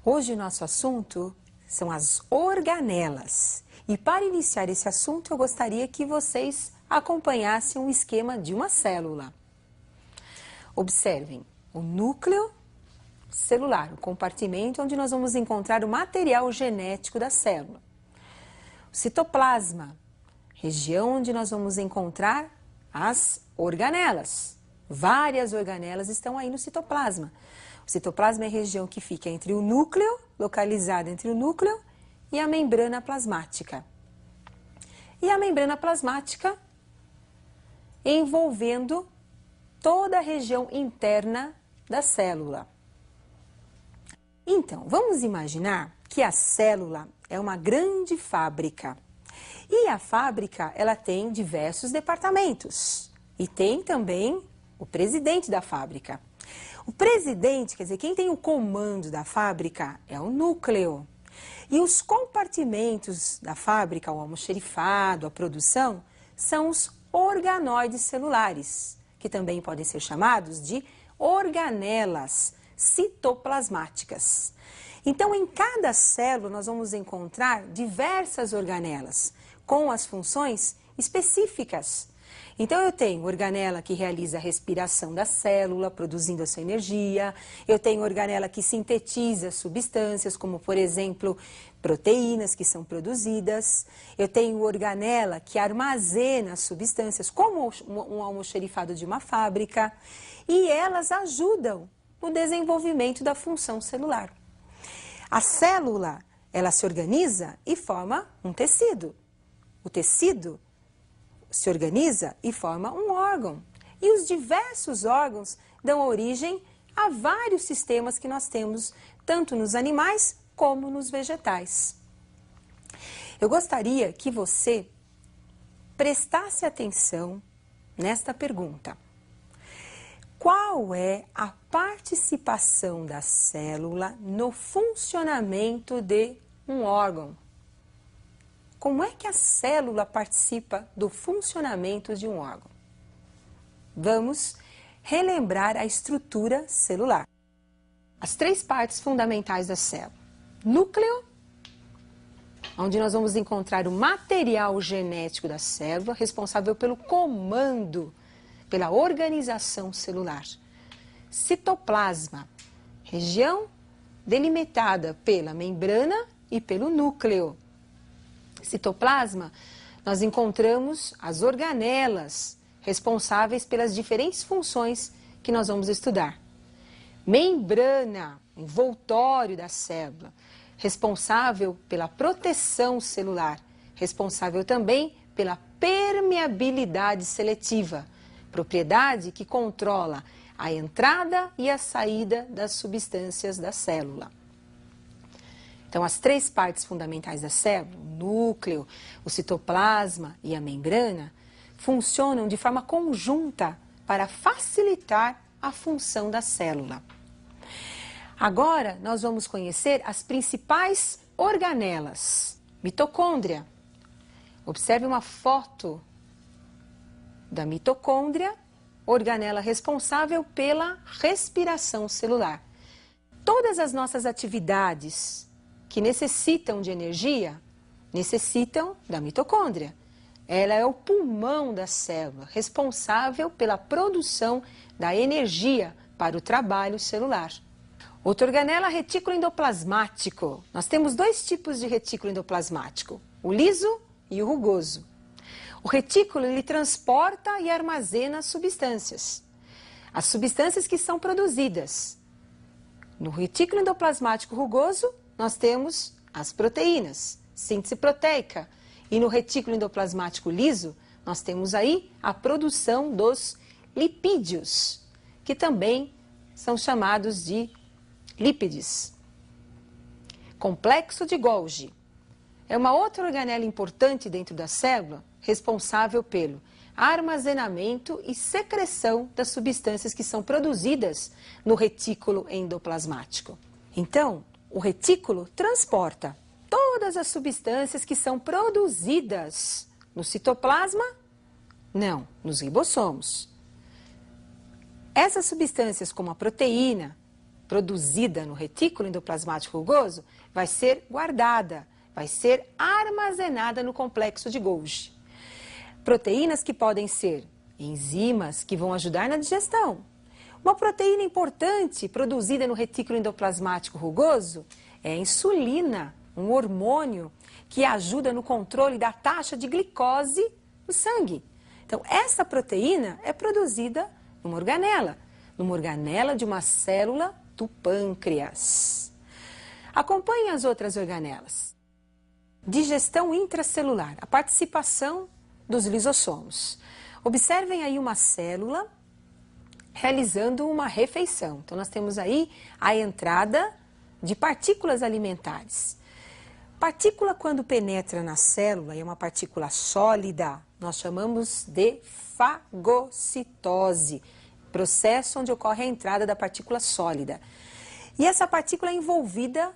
Hoje o nosso assunto são as organelas. E para iniciar esse assunto, eu gostaria que vocês acompanhassem um esquema de uma célula. Observem o núcleo celular, o compartimento onde nós vamos encontrar o material genético da célula. O citoplasma, região onde nós vamos encontrar as organelas. Várias organelas estão aí no citoplasma. O citoplasma é a região que fica entre o núcleo, localizada entre o núcleo e a membrana plasmática. E a membrana plasmática envolvendo toda a região interna da célula. Então, vamos imaginar que a célula é uma grande fábrica. E a fábrica, ela tem diversos departamentos. E tem também o presidente da fábrica. O presidente, quer dizer, quem tem o comando da fábrica é o núcleo. E os compartimentos da fábrica, o almoxerifado, a produção, são os organoides celulares, que também podem ser chamados de organelas citoplasmáticas. Então, em cada célula, nós vamos encontrar diversas organelas, com as funções específicas. Então, eu tenho organela que realiza a respiração da célula, produzindo a sua energia. Eu tenho organela que sintetiza substâncias, como, por exemplo, proteínas que são produzidas. Eu tenho organela que armazena substâncias, como um almoxerifado de uma fábrica. E elas ajudam no desenvolvimento da função celular. A célula, ela se organiza e forma um tecido. O tecido se organiza e forma um órgão. E os diversos órgãos dão origem a vários sistemas que nós temos, tanto nos animais como nos vegetais. Eu gostaria que você prestasse atenção nesta pergunta. Qual é a participação da célula no funcionamento de um órgão? Como é que a célula participa do funcionamento de um órgão? Vamos relembrar a estrutura celular. As três partes fundamentais da célula. Núcleo, onde nós vamos encontrar o material genético da célula, responsável pelo comando, pela organização celular. Citoplasma, região delimitada pela membrana e pelo núcleo. Citoplasma, nós encontramos as organelas responsáveis pelas diferentes funções que nós vamos estudar. Membrana, envoltório da célula, responsável pela proteção celular, responsável também pela permeabilidade seletiva, propriedade que controla a entrada e a saída das substâncias da célula. Então, as três partes fundamentais da célula, o núcleo, o citoplasma e a membrana, funcionam de forma conjunta para facilitar a função da célula. Agora, nós vamos conhecer as principais organelas. Mitocôndria. Observe uma foto da mitocôndria, organela responsável pela respiração celular. Todas as nossas atividades que necessitam de energia, necessitam da mitocôndria. Ela é o pulmão da célula, responsável pela produção da energia para o trabalho celular. Outra organela, retículo endoplasmático. Nós temos dois tipos de retículo endoplasmático, o liso e o rugoso. O retículo, ele transporta e armazena substâncias. As substâncias que são produzidas. No retículo endoplasmático rugoso, nós temos as proteínas, síntese proteica. E no retículo endoplasmático liso, nós temos aí a produção dos lipídios, que também são chamados de lípides. Complexo de Golgi é uma outra organela importante dentro da célula, responsável pelo armazenamento e secreção das substâncias que são produzidas no retículo endoplasmático. Então, o retículo transporta todas as substâncias que são produzidas no citoplasma? Não, nos ribossomos. Essas substâncias, como a proteína, produzida no retículo endoplasmático rugoso vai ser guardada, vai ser armazenada no complexo de Golgi. Proteínas que podem ser enzimas que vão ajudar na digestão. Uma proteína importante produzida no retículo endoplasmático rugoso é a insulina, um hormônio que ajuda no controle da taxa de glicose no sangue. Então, essa proteína é produzida numa organela de uma célula do pâncreas. Acompanhe as outras organelas. Digestão intracelular, a participação dos lisossomos. Observem aí uma célula realizando uma refeição. Então, nós temos aí a entrada de partículas alimentares. Partícula, quando penetra na célula, é uma partícula sólida, nós chamamos de fagocitose, processo onde ocorre a entrada da partícula sólida. E essa partícula é envolvida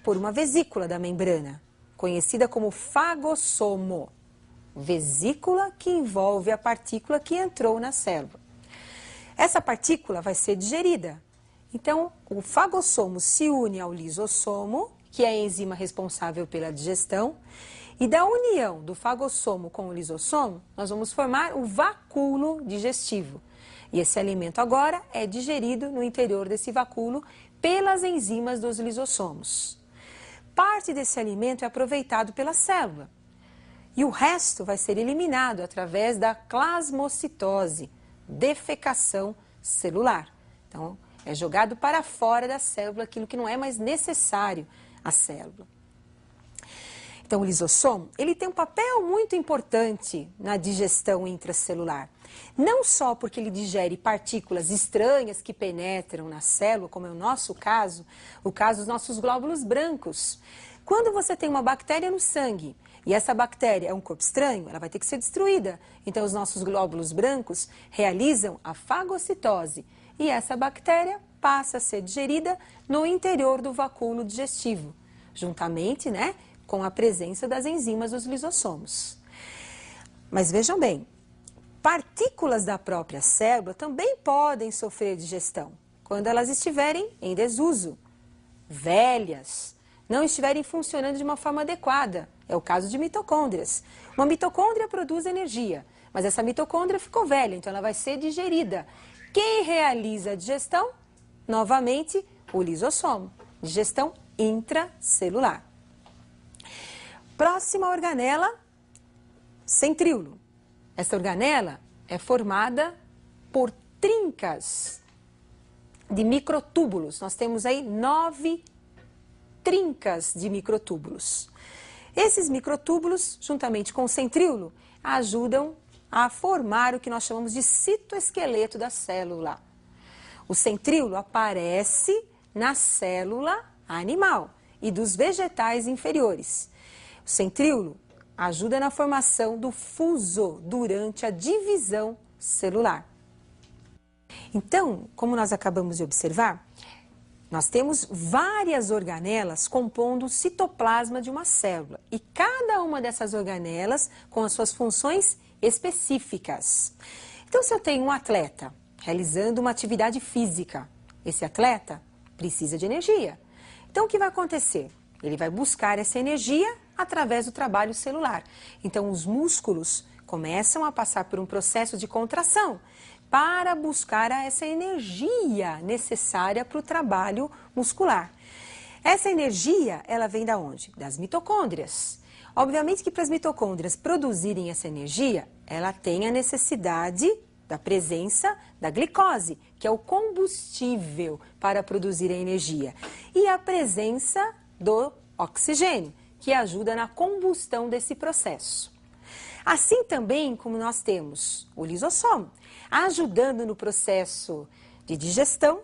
por uma vesícula da membrana, conhecida como fagossomo, vesícula que envolve a partícula que entrou na célula. Essa partícula vai ser digerida. Então, o fagossomo se une ao lisossomo, que é a enzima responsável pela digestão, e da união do fagossomo com o lisossomo, nós vamos formar o vacúolo digestivo. E esse alimento agora é digerido no interior desse vacúolo pelas enzimas dos lisossomos. Parte desse alimento é aproveitado pela célula e o resto vai ser eliminado através da plasmocitose, defecação celular. Então, é jogado para fora da célula aquilo que não é mais necessário à célula. Então, o lisossomo, ele tem um papel muito importante na digestão intracelular. Não só porque ele digere partículas estranhas que penetram na célula, como é o nosso caso, o caso dos nossos glóbulos brancos. Quando você tem uma bactéria no sangue e essa bactéria é um corpo estranho, ela vai ter que ser destruída. Então, os nossos glóbulos brancos realizam a fagocitose e essa bactéria passa a ser digerida no interior do vacúolo digestivo, juntamente, com a presença das enzimas dos lisossomos. Mas vejam bem, partículas da própria célula também podem sofrer digestão quando elas estiverem em desuso, velhas, não estiverem funcionando de uma forma adequada. É o caso de mitocôndrias. Uma mitocôndria produz energia, mas essa mitocôndria ficou velha, então ela vai ser digerida. Quem realiza a digestão? Novamente, o lisossomo. Digestão intracelular. Próxima organela, centríolo. Essa organela é formada por trincas de microtúbulos. Nós temos aí 9 trincas de microtúbulos. Esses microtúbulos, juntamente com o centríolo, ajudam a formar o que nós chamamos de citoesqueleto da célula. O centríolo aparece na célula animal e dos vegetais inferiores. O centríolo ajuda na formação do fuso durante a divisão celular. Então, como nós acabamos de observar, nós temos várias organelas compondo o citoplasma de uma célula e cada uma dessas organelas com as suas funções específicas. Então, se eu tenho um atleta realizando uma atividade física, esse atleta precisa de energia. Então, o que vai acontecer? Ele vai buscar essa energia através do trabalho celular. Então, os músculos começam a passar por um processo de contração para buscar essa energia necessária para o trabalho muscular. Essa energia, ela vem da onde? Das mitocôndrias. Obviamente que para as mitocôndrias produzirem essa energia, ela tem a necessidade da presença da glicose, que é o combustível para produzir a energia, e a presença do oxigênio, que ajuda na combustão desse processo. Assim também como nós temos o lisossomo, ajudando no processo de digestão,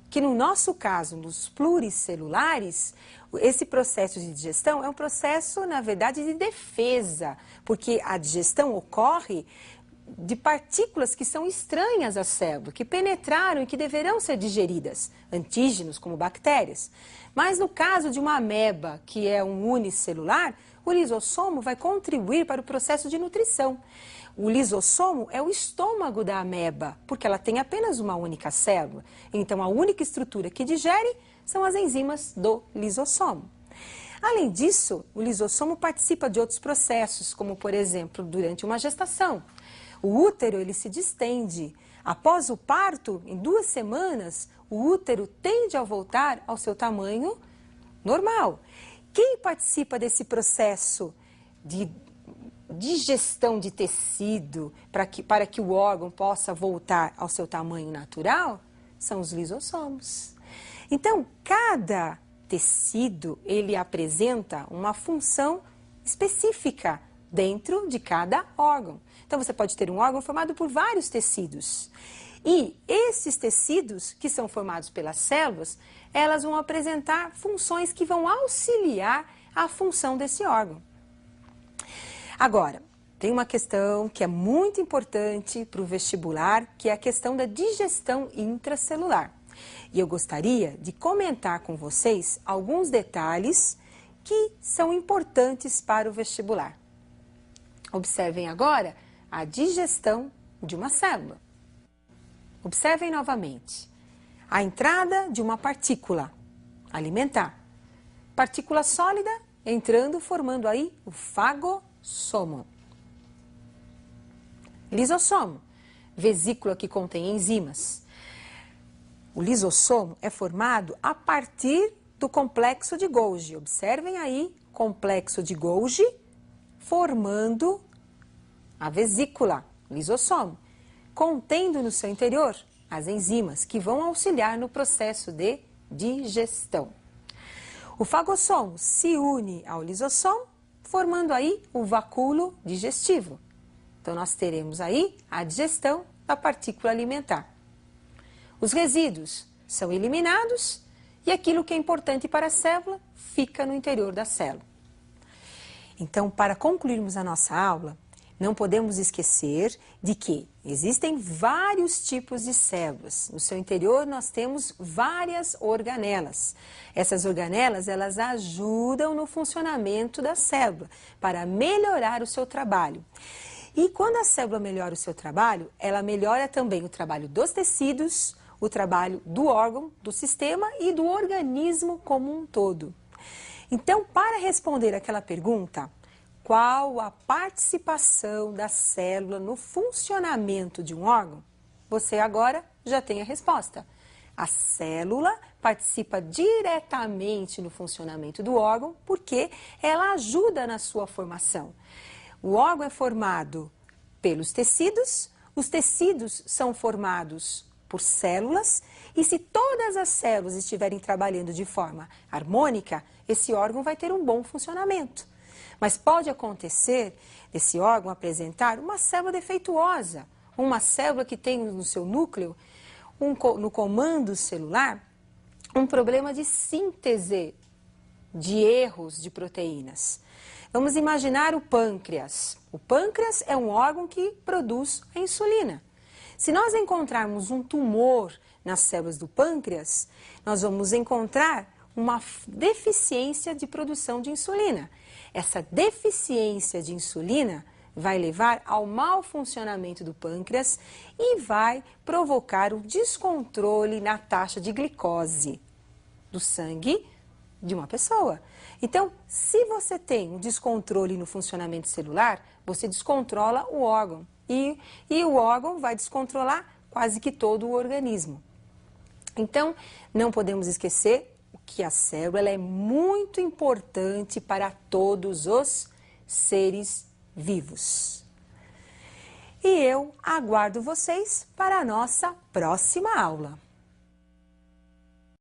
que no nosso caso, nos pluricelulares, esse processo de digestão é um processo, na verdade, de defesa, porque a digestão ocorre de partículas que são estranhas à célula, que penetraram e que deverão ser digeridas, antígenos como bactérias. Mas no caso de uma ameba, que é um unicelular, o lisossomo vai contribuir para o processo de nutrição. O lisossomo é o estômago da ameba, porque ela tem apenas uma única célula. Então, a única estrutura que digere são as enzimas do lisossomo. Além disso, o lisossomo participa de outros processos, como, por exemplo, durante uma gestação. O útero ele se distende. Após o parto, em 2 semanas, o útero tende a voltar ao seu tamanho normal. Quem participa desse processo de digestão de tecido para que o órgão possa voltar ao seu tamanho natural são os lisossomos. Então, cada tecido ele apresenta uma função específica dentro de cada órgão. Então, você pode ter um órgão formado por vários tecidos. E esses tecidos, que são formados pelas células, elas vão apresentar funções que vão auxiliar a função desse órgão. Agora, tem uma questão que é muito importante para o vestibular, que é a questão da digestão intracelular. E eu gostaria de comentar com vocês alguns detalhes que são importantes para o vestibular. Observem agora a digestão de uma célula. Observem novamente a entrada de uma partícula alimentar. Partícula sólida entrando, formando aí o fagossomo. Lisossomo, vesícula que contém enzimas. O lisossomo é formado a partir do complexo de Golgi. Observem aí, complexo de Golgi formando a vesícula, lisossomo, contendo no seu interior as enzimas que vão auxiliar no processo de digestão. O fagossomo se une ao lisossomo, formando aí o vacúolo digestivo. Então, nós teremos aí a digestão da partícula alimentar. Os resíduos são eliminados e aquilo que é importante para a célula fica no interior da célula. Então, para concluirmos a nossa aula, não podemos esquecer de que existem vários tipos de células. No seu interior nós temos várias organelas. Essas organelas, elas ajudam no funcionamento da célula para melhorar o seu trabalho. E quando a célula melhora o seu trabalho, ela melhora também o trabalho dos tecidos, o trabalho do órgão, do sistema e do organismo como um todo. Então, para responder aquela pergunta, qual a participação da célula no funcionamento de um órgão? Você agora já tem a resposta. A célula participa diretamente no funcionamento do órgão porque ela ajuda na sua formação. O órgão é formado pelos tecidos, os tecidos são formados por células e se todas as células estiverem trabalhando de forma harmônica, esse órgão vai ter um bom funcionamento. Mas pode acontecer desse órgão apresentar uma célula defeituosa, uma célula que tem no seu núcleo, no comando celular, um problema de síntese de erros de proteínas. Vamos imaginar o pâncreas. O pâncreas é um órgão que produz a insulina. Se nós encontrarmos um tumor nas células do pâncreas, nós vamos encontrar uma deficiência de produção de insulina. Essa deficiência de insulina vai levar ao mau funcionamento do pâncreas e vai provocar o descontrole na taxa de glicose do sangue de uma pessoa. Então, se você tem um descontrole no funcionamento celular, você descontrola o órgão. E o órgão vai descontrolar quase que todo o organismo. Então, não podemos esquecer que a célula ela é muito importante para todos os seres vivos. E eu aguardo vocês para a nossa próxima aula.